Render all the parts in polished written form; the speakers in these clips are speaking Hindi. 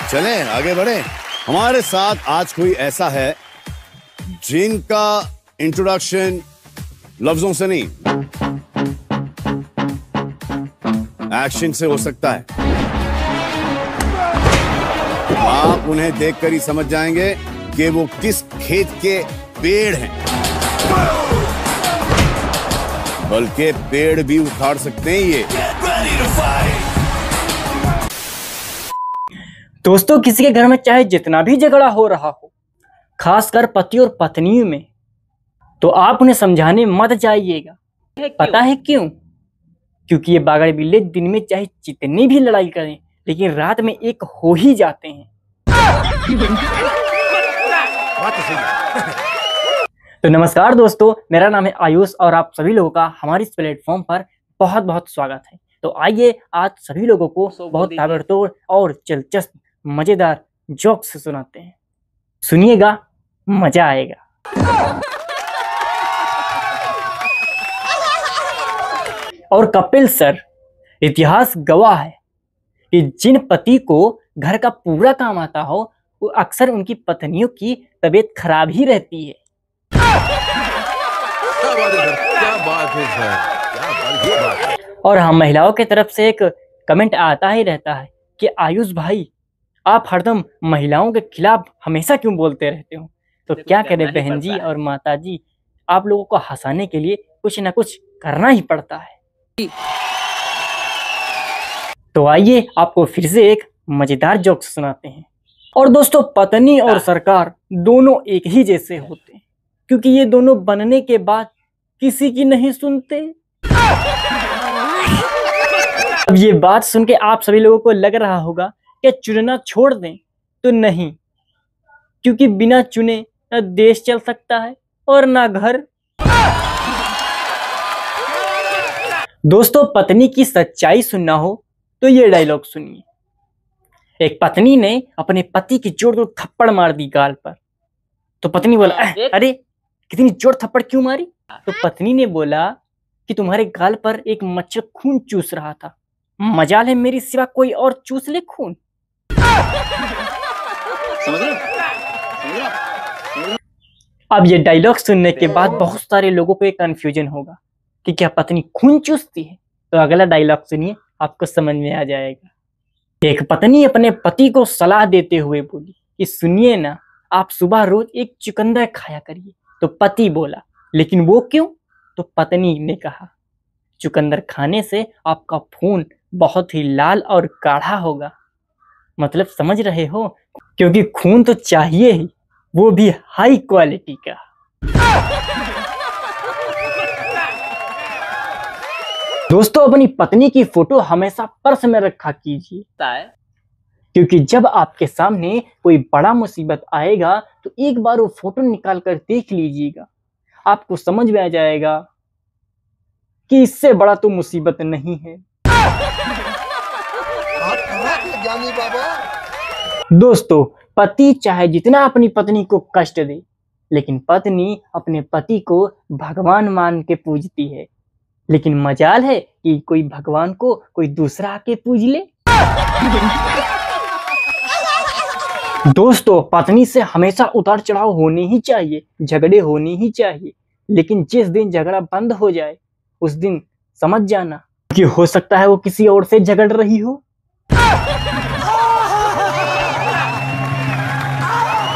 चलें आगे बढ़े। हमारे साथ आज कोई ऐसा है जिनका इंट्रोडक्शन लफ्जों से नहीं एक्शन से हो सकता है। आप उन्हें देखकर ही समझ जाएंगे कि वो किस खेत के पेड़ हैं, बल्कि पेड़ भी उखाड़ सकते हैं ये। दोस्तों, किसी के घर में चाहे जितना भी झगड़ा हो रहा हो, खासकर पति और पत्नी में, तो आप उन्हें समझाने मत जाइएगा। पता है क्यों? क्योंकि ये बागड़ बिल्ले दिन में चाहे जितनी भी लड़ाई करें, लेकिन रात में एक हो ही जाते हैं। तो नमस्कार दोस्तों, मेरा नाम है आयुष और आप सभी लोगों का हमारे इस प्लेटफॉर्म पर बहुत बहुत स्वागत है। तो आइए आज सभी लोगों को बहुत ताबड़तोड़ और दिलचस्प मजेदार जोक्स सुनाते हैं। सुनिएगा, मजा आएगा। और कपिल सर, इतिहास गवाह है कि जिन पति को घर का पूरा काम आता हो, वो अक्सर उनकी पत्नियों की तबीयत खराब ही रहती है। क्या बात है सर। और हम महिलाओं की तरफ से एक कमेंट आता ही रहता है कि आयुष भाई, आप हरदम महिलाओं के खिलाफ हमेशा क्यों बोलते रहते हो? तो क्या करें बहन जी और माता जी, आप लोगों को हंसाने के लिए कुछ ना कुछ करना ही पड़ता है। तो आइए आपको फिर से एक मजेदार जोक सुनाते हैं। और दोस्तों, पत्नी और सरकार दोनों एक ही जैसे होते हैं, क्योंकि ये दोनों बनने के बाद किसी की नहीं सुनते। अब ये बात सुन के आप सभी लोगों को लग रहा होगा कि चुनना छोड़ दें, तो नहीं, क्योंकि बिना चुने न देश चल सकता है और ना घर। दोस्तों, पत्नी की सच्चाई सुनना हो तो ये डायलॉग सुनिए। एक पत्नी ने अपने पति की जोर जोर थप्पड़ मार दी गाल पर। तो पत्नी बोला, अरे कितनी जोर थप्पड़ क्यों मारी? तो पत्नी ने बोला कि तुम्हारे गाल पर एक मच्छर खून चूस रहा था, मजाल है मेरी सिवा कोई और चूस ले खून। समझ लो? अब ये डायलॉग सुनने के बाद बहुत सारे लोगों को एक कंफ्यूजन होगा कि क्या पत्नी खून चूसती है? तो अगला डायलॉग सुनिए, आपको समझ में आ जाएगा। एक पत्नी अपने पति को सलाह देते हुए बोली कि सुनिए ना, आप सुबह रोज एक चुकंदर खाया करिए। तो पति बोला, लेकिन वो क्यों? तो पत्नी ने कहा, चुकंदर खाने से आपका खून बहुत ही लाल और गाढ़ा होगा। मतलब समझ रहे हो? क्योंकि खून तो चाहिए ही, वो भी हाई क्वालिटी का। दोस्तों, अपनी पत्नी की फोटो हमेशा पर्स में रखा कीजिए, क्योंकि जब आपके सामने कोई बड़ा मुसीबत आएगा तो एक बार वो फोटो निकाल कर देख लीजिएगा, आपको समझ में आ जाएगा कि इससे बड़ा तो मुसीबत नहीं है। दोस्तों, पति चाहे जितना अपनी पत्नी को कष्ट दे, लेकिन पत्नी अपने पति को भगवान मान के पूजती है। लेकिन मजाल है कि कोई भगवान को कोई दूसरा आके पूज ले। दोस्तों, पत्नी से हमेशा उतार चढ़ाव होने ही चाहिए, झगड़े होने ही चाहिए, लेकिन जिस दिन झगड़ा बंद हो जाए उस दिन समझ जाना कि हो सकता है वो किसी और से झगड़ रही हो।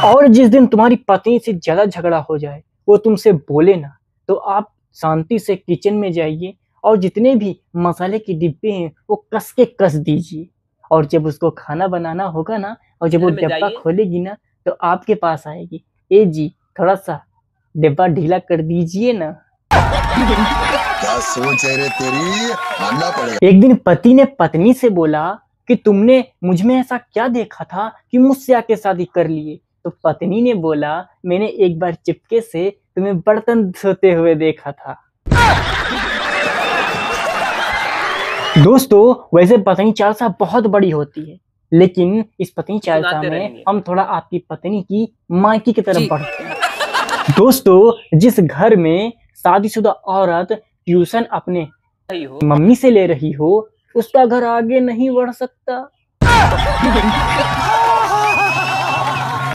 और जिस दिन तुम्हारी पत्नी से ज्यादा झगड़ा हो जाए, वो तुमसे बोले ना, तो आप शांति से किचन में जाइए और जितने भी मसाले के डिब्बे हैं वो कस के कस दीजिए। और जब उसको खाना बनाना होगा ना, और जब वो डब्बा खोलेगी ना, तो आपके पास आएगी, ए जी थोड़ा सा डिब्बा ढीला कर दीजिए ना। क्या सोच है रे तेरी, मानना पड़ेगा। एक दिन पति ने पत्नी से बोला कि तुमने मुझ में ऐसा क्या देखा था कि मुझसे आके शादी कर लिए? तो पत्नी ने बोला, मैंने एक बार चिपके से तुम्हें बर्तन धोते हुए देखा था। दोस्तों, वैसे पत्नी चालसा बहुत बड़ी होती है, लेकिन इस पत्नी चालसा में हम थोड़ा आपकी पत्नी की मायके की तरफ बढ़ते हैं। दोस्तों, जिस घर में शादीशुदा औरत ट्यूशन अपने मम्मी से ले रही हो, उसका घर आगे नहीं बढ़ सकता।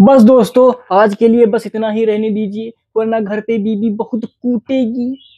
बस दोस्तों आज के लिए बस इतना ही रहने दीजिए, वरना घर पे बीबी बहुत कूटेगी।